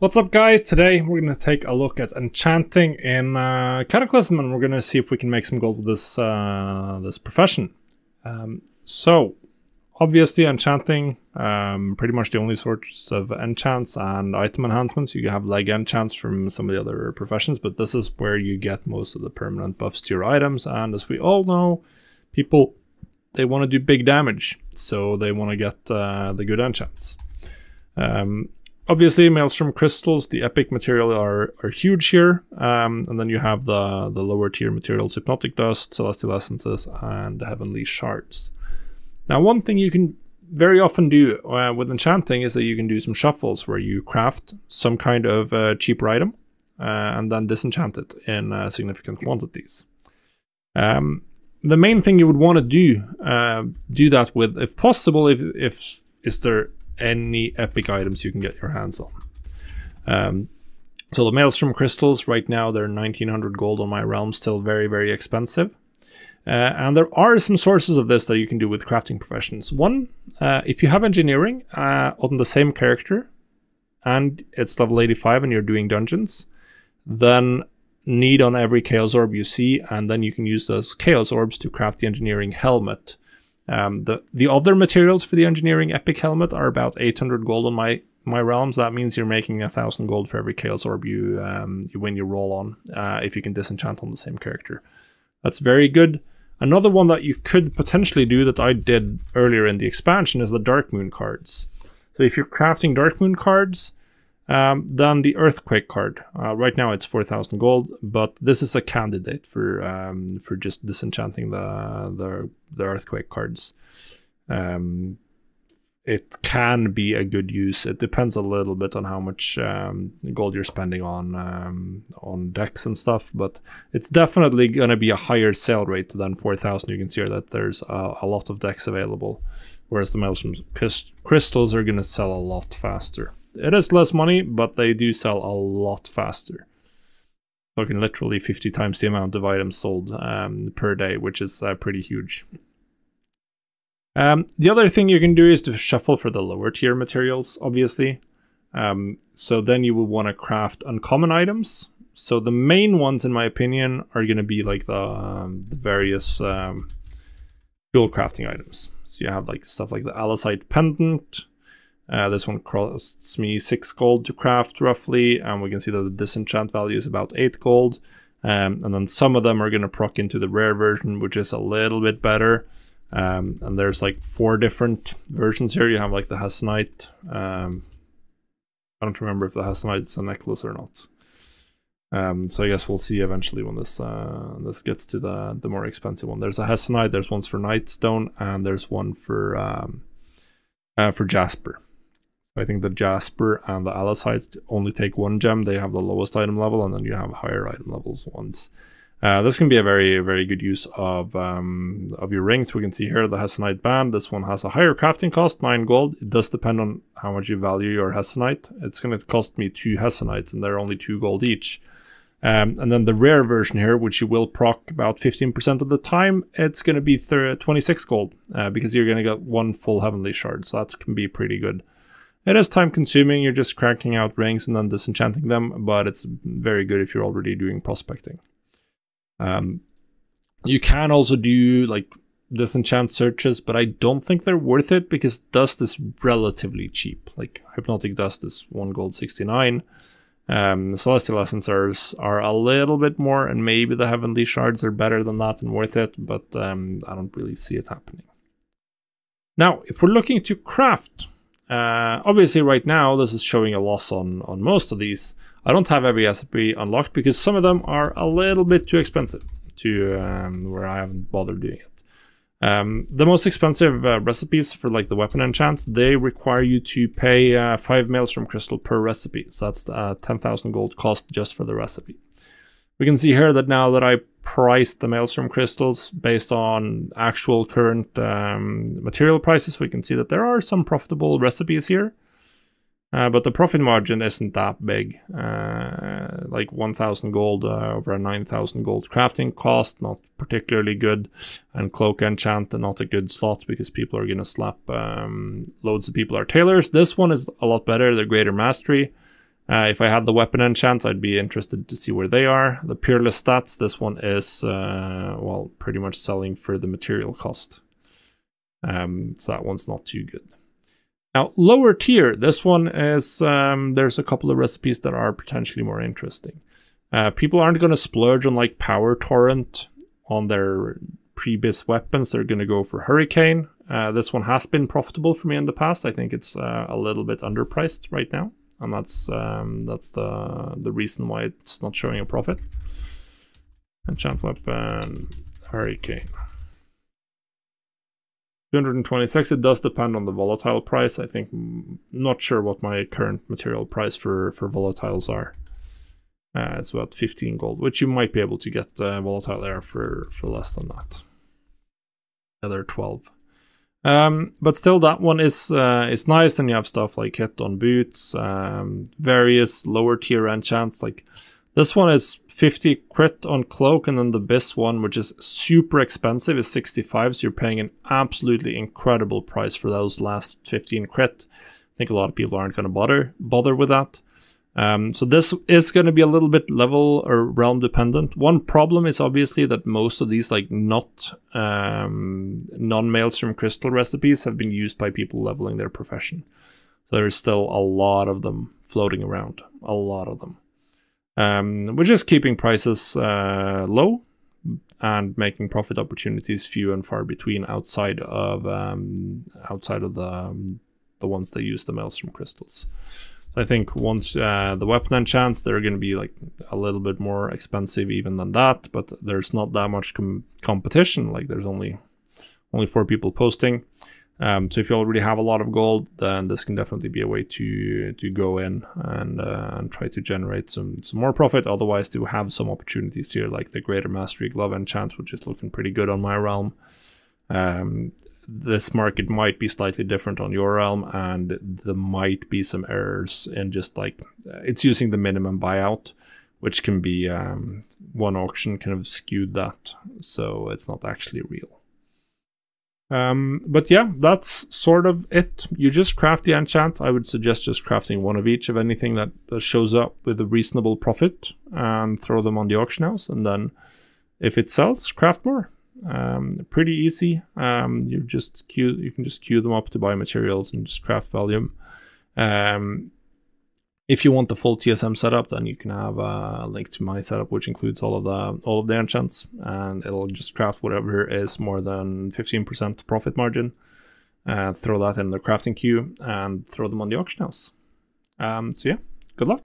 What's up, guys? Today we're going to take a look at enchanting in Cataclysm, and we're going to see if we can make some gold with this this profession. So obviously enchanting, pretty much the only sorts of enchants and item enhancements. You have leg enchants from some of the other professions, but this is where you get most of the permanent buffs to your items. And as we all know, people, they want to do big damage, so they want to get the good enchants. Obviously, Maelstrom Crystals, the epic material, are huge here. And then you have the lower tier materials, Hypnotic Dust, Celestial Essences, and Heavenly Shards. Now, one thing you can very often do with enchanting is that you can do some shuffles where you craft some kind of cheaper item and then disenchant it in significant quantities. The main thing you would want to do that with, if possible, if is there any epic items you can get your hands on. So the Maelstrom Crystals, right now they're 1900 gold on my realm, still very, very expensive. And there are some sources of this that you can do with crafting professions. One, if you have engineering on the same character and it's level 85 and you're doing dungeons, then need on every Chaos Orb you see, and then you can use those Chaos Orbs to craft the engineering helmet. The other materials for the engineering epic helmet are about 800 gold on my realms. That means you're making 1000 gold for every Chaos Orb you win your roll on, if you can disenchant on the same character. That's very good. Another one that you could potentially do that I did earlier in the expansion is the Dark Moon cards. So if you're crafting Dark Moon cards, then the Earthquake card. Right now it's 4000 gold, but this is a candidate for just disenchanting the Earthquake cards. It can be a good use. It depends a little bit on how much gold you're spending on decks and stuff, but it's definitely going to be a higher sale rate than 4000. You can see here that there's a lot of decks available, whereas the Maelstrom Crystals are going to sell a lot faster. It is less money, but they do sell a lot faster. Talking literally 50 times the amount of items sold per day, which is pretty huge. The other thing you can do is to shuffle for the lower tier materials, obviously. So then you will want to craft uncommon items. So the main ones, in my opinion, are going to be like the various dual crafting items. So you have like stuff like the Alicite Pendant. This one costs me 6 gold to craft roughly, and we can see that the disenchant value is about 8 gold. And then some of them are going to proc into the rare version, which is a little bit better. And there's like 4 different versions here. You have like the Hessonite. I don't remember if the Hessonite is a necklace or not. So I guess we'll see eventually when this gets to the more expensive one. There's a Hessonite, there's ones for Nightstone, and there's one for Jasper. I think the Jasper and the Alicite only take 1 gem. They have the lowest item level, and then you have higher item levels ones. This can be a very, very good use of your rings. We can see here the Hessonite band. This one has a higher crafting cost, 9 gold. It does depend on how much you value your Hessonite. It's going to cost me 2 Hessonites, and they're only 2 gold each. And then the rare version here, which you will proc about 15% of the time, it's going to be 26 gold, because you're going to get 1 full Heavenly Shard. So that can be pretty good. It is time consuming. You're just cracking out rings and then disenchanting them, but it's very good if you're already doing prospecting. You can also do like disenchant searches, but I don't think they're worth it because dust is relatively cheap. Like Hypnotic Dust is 1 gold 69. The Celestial Essences are a little bit more, and maybe the Heavenly Shards are better than that and worth it, but I don't really see it happening. Now, if we're looking to craft, obviously right now this is showing a loss on most of these. I don't have every recipe unlocked because some of them are a little bit too expensive to where I haven't bothered doing it. The most expensive recipes for like the weapon enchants, they require you to pay 5 Maelstrom Crystal per recipe. So that's 10,000 gold cost just for the recipe. We can see here that now that I priced the Maelstrom Crystals based on actual current material prices, we can see that there are some profitable recipes here. But the profit margin isn't that big. Like 1,000 gold over a 9,000 gold crafting cost, not particularly good. And Cloak Enchant, not a good slot because people are going to slap, loads of people are tailors. This one is a lot better, the Greater Mastery. If I had the weapon enchants, I'd be interested to see where they are. The peerless stats, this one is, well, pretty much selling for the material cost. So that one's not too good. Now, lower tier, this one is, there's a couple of recipes that are potentially more interesting. People aren't going to splurge on like Power Torrent on their pre-bis weapons. They're going to go for Hurricane. This one has been profitable for me in the past. I think it's a little bit underpriced right now. And that's the reason why it's not showing a profit. Enchant weapon, Hurricane. 226, it does depend on the volatile price. I think, not sure what my current material price for volatiles are. It's about 15 gold, which you might be able to get volatile air for less than that. The other 12. But still, that one is nice. And you have stuff like hit on boots, various lower tier enchants. Like this one is 50 crit on cloak, and then the Biss one, which is super expensive, is 65. So you're paying an absolutely incredible price for those last 15 crit. I think a lot of people aren't going to bother with that. So this is going to be a little bit level or realm dependent. One problem is obviously that most of these like not non-Maelstrom crystal recipes have been used by people leveling their profession. So there's still a lot of them floating around, a lot of them. We're just keeping prices low and making profit opportunities few and far between outside of the ones that use the Maelstrom crystals. I think once the weapon enchants, they're going to be like a little bit more expensive even than that, but there's not that much competition. Like there's only 4 people posting. So if you already have a lot of gold, then this can definitely be a way to go in and try to generate some more profit. Otherwise, to have some opportunities here, like the Greater Mastery Glove enchant, which is looking pretty good on my realm. This market might be slightly different on your realm, and there might be some errors in just like it's using the minimum buyout, which can be one auction kind of skewed that, so it's not actually real. But yeah, that's sort of it. You just craft the enchants. I would suggest just crafting one of each of anything that shows up with a reasonable profit, and throw them on the auction house, and then if it sells, craft more. Pretty easy. You can just queue them up to buy materials and just craft volume. If you want the full TSM setup, then you can have a link to my setup, which includes all of the enchants, and it'll just craft whatever is more than 15% profit margin. Throw that in the crafting queue and throw them on the auction house. So yeah, good luck.